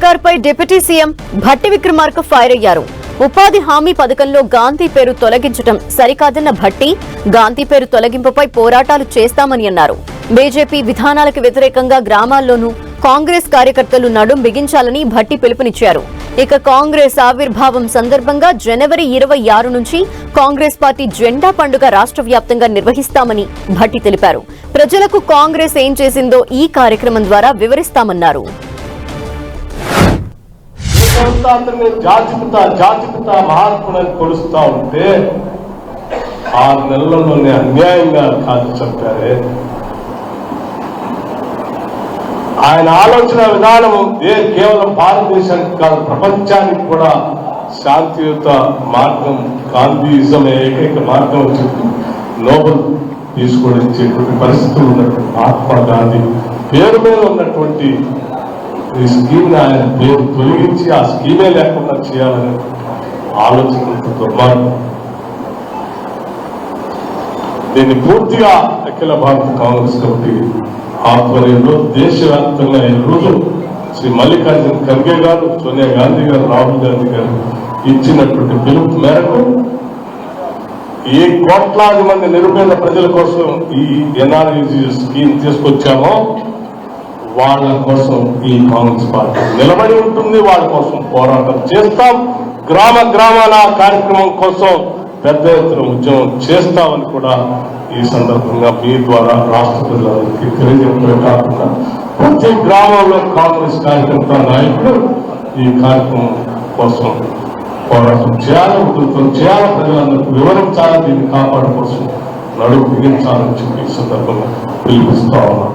సర్కార్పై deputy CM Bhatti Vikramarka fire అయ్యారు. ఉపాధి హామీ పథకంలో గాంధీ పేరు తొలగించడం సరికాదన్న భట్టి గాంధీ పేరు తొలగింపుపై పోరాటాలు చేస్తామని అన్నారు. బీజేపీ విధానాలకు వ్యతిరేకంగా గ్రామాల్లోనూ కాంగ్రెస్ కార్యకర్తలు నడుం బిగించాలని భట్టి పిలుపునిచ్చారు. ఇక కాంగ్రెస్ ఆవిర్భావం సందర్భంగా జనవరి 26 నుంచి కాంగ్రెస్ పార్టీ జెండా పండుగ రాష్ట్ర వ్యాప్తంగా నిర్వహిస్తామని భట్టి తెలిపారు. ప్రజలకు కాంగ్రెస్ ఏం చేసిందో ఈ కార్యక్రమం ద్వారా వివరిస్తామన్నారు. జాతిపిత మహాత్ములను కొలుస్తా ఉంటే 6 నెలల్లోనే అన్యాయంగా కాల్చి చంపారే. ఆయన ఆలోచన విధానము కేవలం భారతదేశానికి కాదు, ప్రపంచానికి కూడా శాంతియుత మార్గం గాంధీయిజం ఏకైక మార్గం అని చెప్పి నోబెల్ తీసుకొచ్చేటువంటి పరిస్థితులు ఉన్నటువంటి మహాత్మా గాంధీ పేరు మీద ఉన్నటువంటి ఈ స్కీమ్ ఆయన పేరు తొలగించి ఆ స్కీమే లేకుండా చేయాలనే ఆలోచన దుర్మార్గం. దీన్ని పూర్తిగా అఖిల భారత కాంగ్రెస్ కమిటీ ఆధ్వర్యంలో దేశవ్యాప్తంగా ఈరోజు శ్రీ మల్లికార్జున ఖర్గే గారు, సోనియా గాంధీ గారు, రాహుల్ గాంధీ గారు ఇచ్చినటువంటి పిలుపు మేరకు ఏ కోట్లాది మంది నిరుపేద ప్రజల కోసం ఈ ఎన్ఆర్ఈజీ స్కీమ్ తీసుకొచ్చామో వాళ్ళ కోసం ఈ కాంగ్రెస్ పార్టీ నిలబడి ఉంటుంది. వాళ్ళ కోసం పోరాటం చేస్తాం. గ్రామ గ్రామాల కార్యక్రమం కోసం పెద్ద ఎత్తున ఉద్యమం చేస్తామని కూడా ఈ సందర్భంగా మీ ద్వారా రాష్ట్ర ప్రజలందరికీ తెలియజేయడమే కాకుండా ప్రతి గ్రామంలో కాంగ్రెస్ కార్యకర్త నాయకులు ఈ కార్యక్రమం కోసం పోరాటం చేయాలి, ఉధృతం చేయాలి, ప్రజలందరికీ వివరించాలి, దీన్ని కాపాడడం కోసం నడుము బిగించాలని చెప్పి ఈ సందర్భంగా పిలుపుస్తా ఉన్నాం.